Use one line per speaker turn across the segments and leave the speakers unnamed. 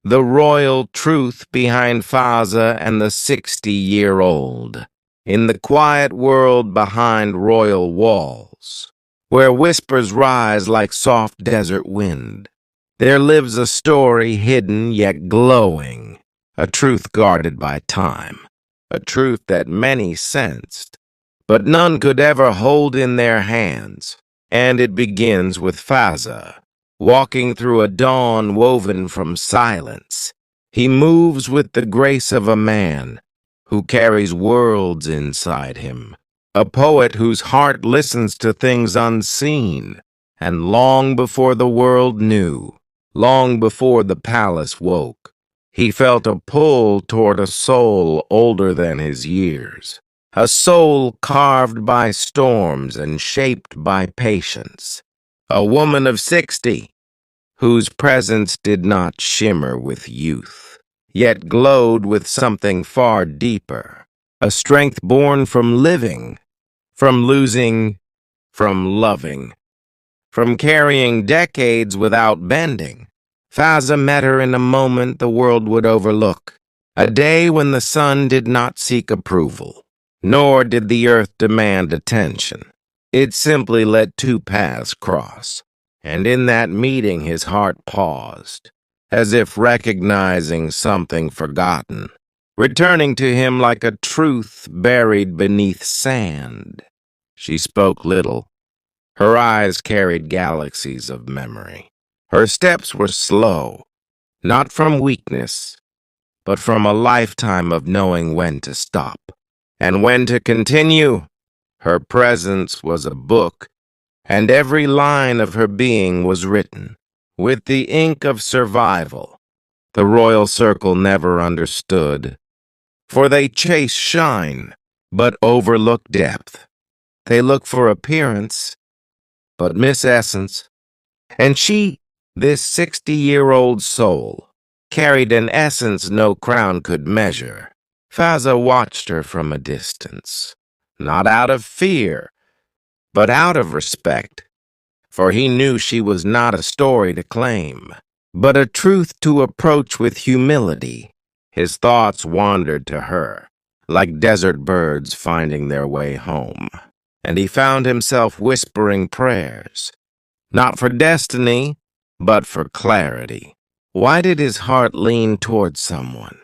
the royal truth behind Fazza and the 60-year-old, in the quiet world behind royal walls, where whispers rise like soft desert wind. There lives a story hidden yet glowing, a truth guarded by time, a truth that many sensed, but none could ever hold in their hands. And it begins with Fazza, walking through a dawn woven from silence. He moves with the grace of a man who carries worlds inside him, a poet whose heart listens to things unseen, and long before the world knew, long before the palace woke, he felt a pull toward a soul older than his years, a soul carved by storms and shaped by patience, a woman of 60, whose presence did not shimmer with youth, yet glowed with something far deeper, a strength born from living, from losing, from loving, from carrying decades without bending. Fazza met her in a moment the world would overlook, a day when the sun did not seek approval, nor did the earth demand attention. It simply let two paths cross, and in that meeting his heart paused, as if recognizing something forgotten, returning to him like a truth buried beneath sand. She spoke little. Her eyes carried galaxies of memory. Her steps were slow, not from weakness, but from a lifetime of knowing when to stop and when to continue. Her presence was a book, and every line of her being was written with the ink of survival. The royal circle never understood, for they chase shine, but overlook depth. They look for appearance, but miss essence. And she, this 60-year-old soul, carried an essence no crown could measure. Fazza watched her from a distance, not out of fear, but out of respect, for he knew she was not a story to claim, but a truth to approach with humility. His thoughts wandered to her, like desert birds finding their way home, and he found himself whispering prayers, not for destiny, but for clarity. Why did his heart lean towards someone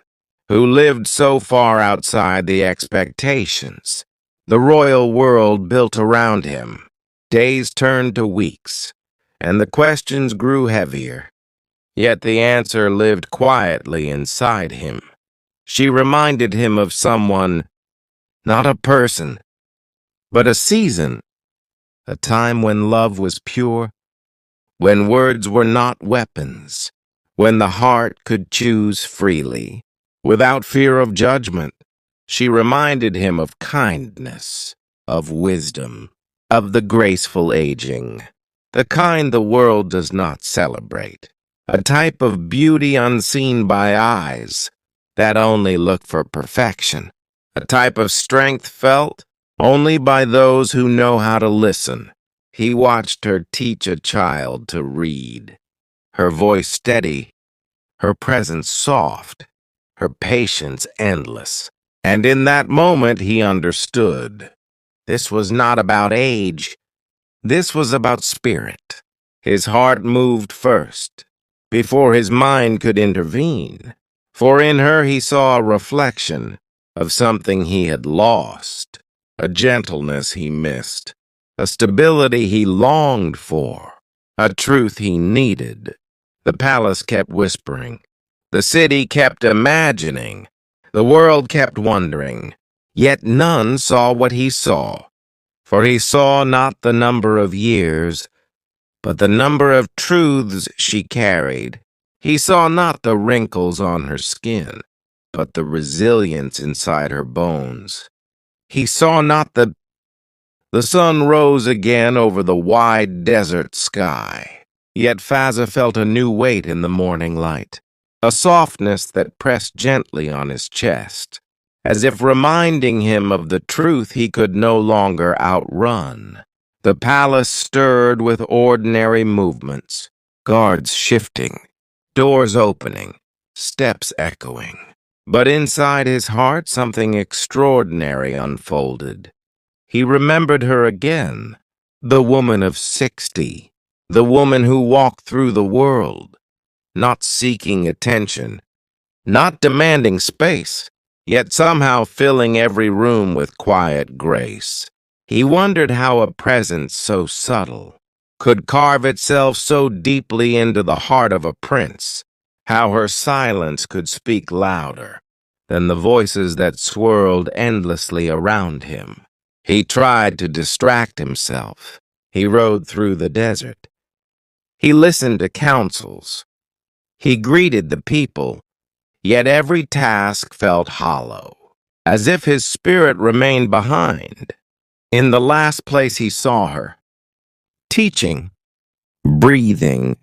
who lived so far outside the expectations the royal world built around him? Days turned to weeks, and the questions grew heavier. Yet the answer lived quietly inside him. She reminded him of someone, not a person, but a season, a time when love was pure, when words were not weapons, when the heart could choose freely, without fear of judgment. She reminded him of kindness, of wisdom, of the graceful aging, the kind the world does not celebrate, a type of beauty unseen by eyes that only look for perfection, a type of strength felt only by those who know how to listen. He watched her teach a child to read, her voice steady, her presence soft, her patience endless. And in that moment he understood. This was not about age. This was about spirit. His heart moved first, before his mind could intervene. For in her he saw a reflection of something he had lost, a gentleness he missed, a stability he longed for, a truth he needed. The palace kept whispering. The city kept imagining. The world kept wondering. Yet none saw what he saw. For he saw not the number of years, but the number of truths she carried. He saw not the wrinkles on her skin, but the resilience inside her bones. He saw not the sun rose again over the wide desert sky. Yet Fazza felt a new weight in the morning light, a softness that pressed gently on his chest, as if reminding him of the truth he could no longer outrun. The palace stirred with ordinary movements, guards shifting, doors opening, steps echoing. But inside his heart, something extraordinary unfolded. He remembered her again, the woman of 60, the woman who walked through the world, not seeking attention, not demanding space, yet somehow filling every room with quiet grace. He wondered how a presence so subtle could carve itself so deeply into the heart of a prince, how her silence could speak louder than the voices that swirled endlessly around him. He tried to distract himself. He rode through the desert. He listened to counsels. He greeted the people, yet every task felt hollow, as if his spirit remained behind. In the last place he saw her, teaching, breathing,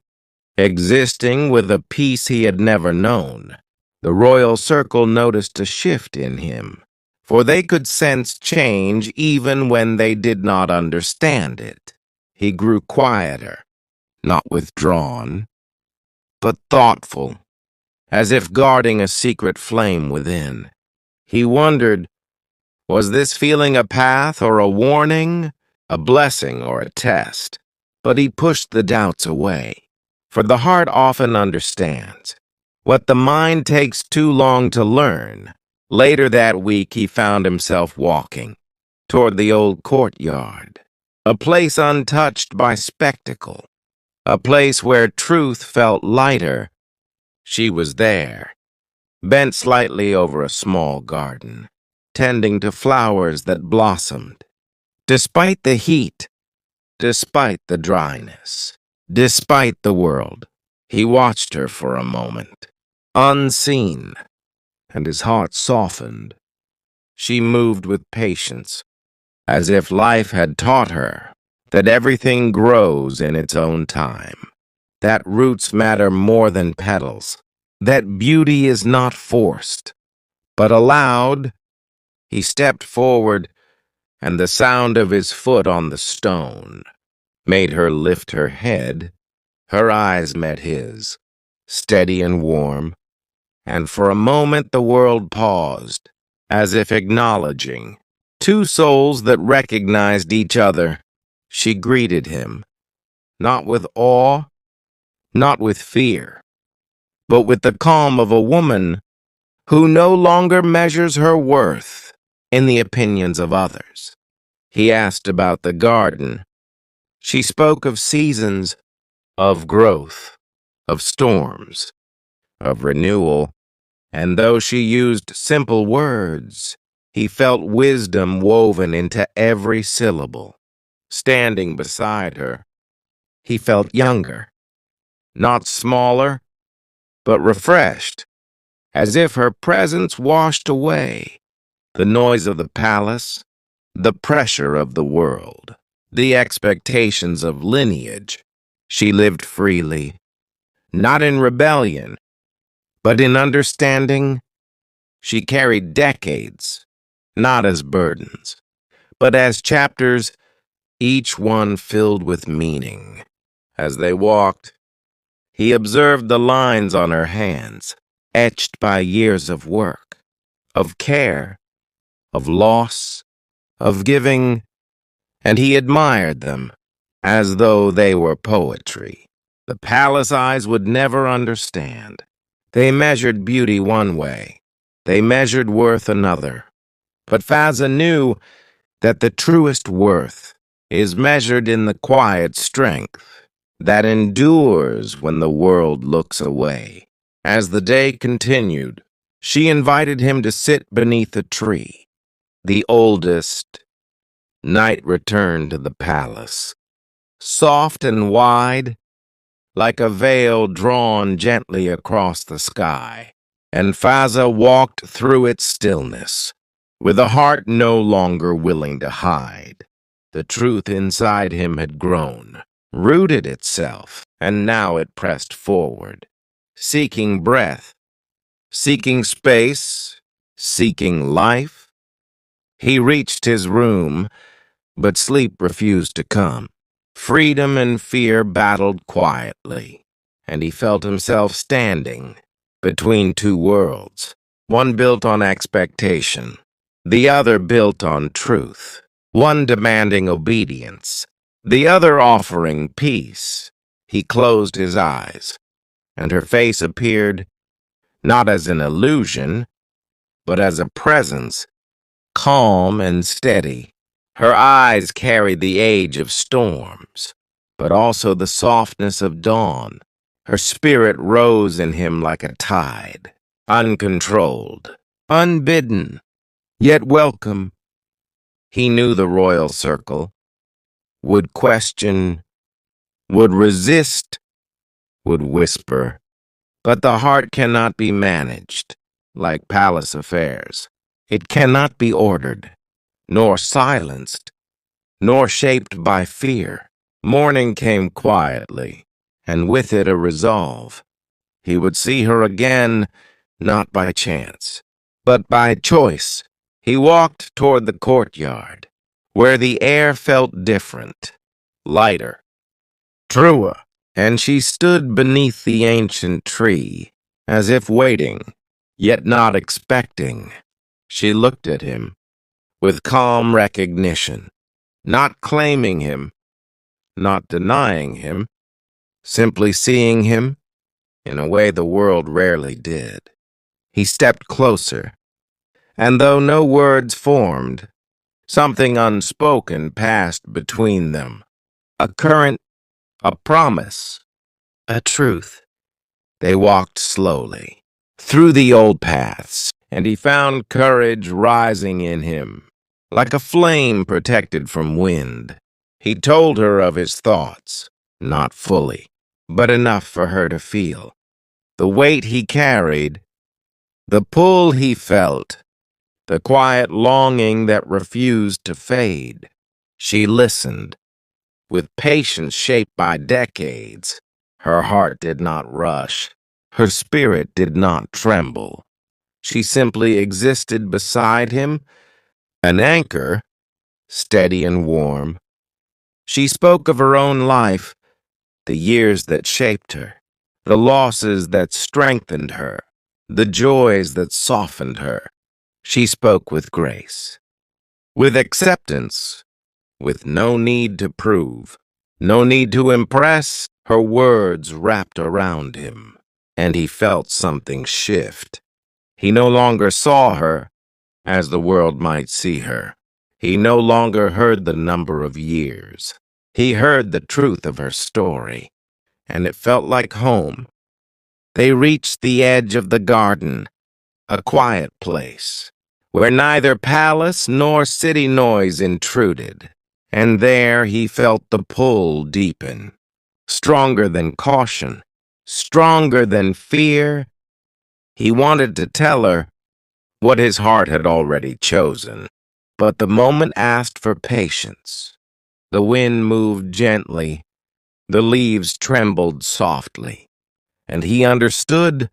existing with a peace he had never known. The royal circle noticed a shift in him, for they could sense change even when they did not understand it. He grew quieter, not withdrawn, but thoughtful, as if guarding a secret flame within. He wondered, was this feeling a path or a warning, a blessing or a test? But he pushed the doubts away, for the heart often understands what the mind takes too long to learn. Later that week, he found himself walking toward the old courtyard, a place untouched by spectacle, a place where truth felt lighter. She was there, bent slightly over a small garden, tending to flowers that blossomed. Despite the heat, despite the dryness, despite the world, he watched her for a moment, unseen, and his heart softened. She moved with patience, as if life had taught her that everything grows in its own time, that roots matter more than petals, that beauty is not forced, but allowed. He stepped forward, and the sound of his foot on the stone made her lift her head. Her eyes met his, steady and warm, and for a moment the world paused, as if acknowledging two souls that recognized each other. She greeted him, not with awe, not with fear, but with the calm of a woman who no longer measures her worth in the opinions of others. He asked about the garden. She spoke of seasons, of growth, of storms, of renewal, and though she used simple words, he felt wisdom woven into every syllable. Standing beside her, he felt younger, not smaller, but refreshed, as if her presence washed away the noise of the palace, the pressure of the world, the expectations of lineage. She lived freely, not in rebellion, but in understanding. She carried decades, not as burdens, but as chapters, each one filled with meaning. As they walked, he observed the lines on her hands, etched by years of work, of care, of loss, of giving, and he admired them as though they were poetry. The palace eyes would never understand. They measured beauty one way, they measured worth another. But Fazza knew that the truest worth is measured in the quiet strength that endures when the world looks away. As the day continued, she invited him to sit beneath a tree. The oldest. Night returned to the palace, soft and wide, like a veil drawn gently across the sky, and Fazza walked through its stillness, with a heart no longer willing to hide. The truth inside him had grown, rooted itself, and now it pressed forward, seeking breath, seeking space, seeking life. He reached his room, but sleep refused to come. Freedom and fear battled quietly, and he felt himself standing, between two worlds, one built on expectation, the other built on truth, one demanding obedience, the other offering peace. He closed his eyes, and her face appeared not as an illusion, but as a presence, calm and steady. Her eyes carried the age of storms, but also the softness of dawn. Her spirit rose in him like a tide, uncontrolled, unbidden, yet welcome. He knew the royal circle, would question, would resist, would whisper. But the heart cannot be managed like palace affairs. It cannot be ordered, nor silenced, nor shaped by fear. Morning came quietly, and with it a resolve. He would see her again, not by chance, but by choice. He walked toward the courtyard, where the air felt different, lighter, truer, and she stood beneath the ancient tree, as if waiting, yet not expecting. She looked at him with calm recognition, not claiming him, not denying him, simply seeing him in a way the world rarely did. He stepped closer, and though no words formed, something unspoken passed between them. A current, a promise, a truth. They walked slowly through the old paths, and he found courage rising in him, like a flame protected from wind. He told her of his thoughts, not fully, but enough for her to feel. The weight he carried, the pull he felt, the quiet longing that refused to fade. She listened, with patience shaped by decades. Her heart did not rush. Her spirit did not tremble. She simply existed beside him, an anchor, steady and warm. She spoke of her own life, the years that shaped her, the losses that strengthened her, the joys that softened her. She spoke with grace, with acceptance, with no need to prove, no need to impress. Her words wrapped around him, and he felt something shift. He no longer saw her as the world might see her. He no longer heard the number of years. He heard the truth of her story, and it felt like home. They reached the edge of the garden, a quiet place, where neither palace nor city noise intruded. And there he felt the pull deepen, stronger than caution, stronger than fear. He wanted to tell her what his heart had already chosen, but the moment asked for patience. The wind moved gently, the leaves trembled softly, and he understood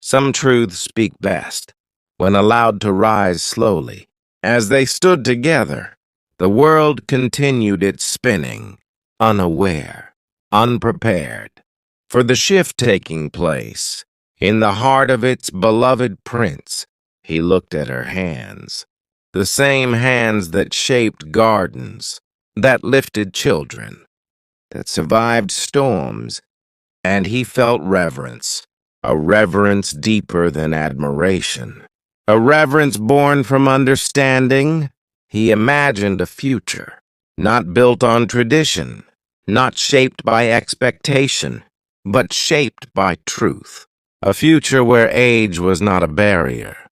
some truths speak best when allowed to rise slowly. As they stood together, the world continued its spinning, unaware, unprepared, for the shift taking place. In the heart of its beloved prince, he looked at her hands, the same hands that shaped gardens, that lifted children, that survived storms, and he felt reverence, a reverence deeper than admiration, a reverence born from understanding. He imagined a future, not built on tradition, not shaped by expectation, but shaped by truth. A future where age was not a barrier,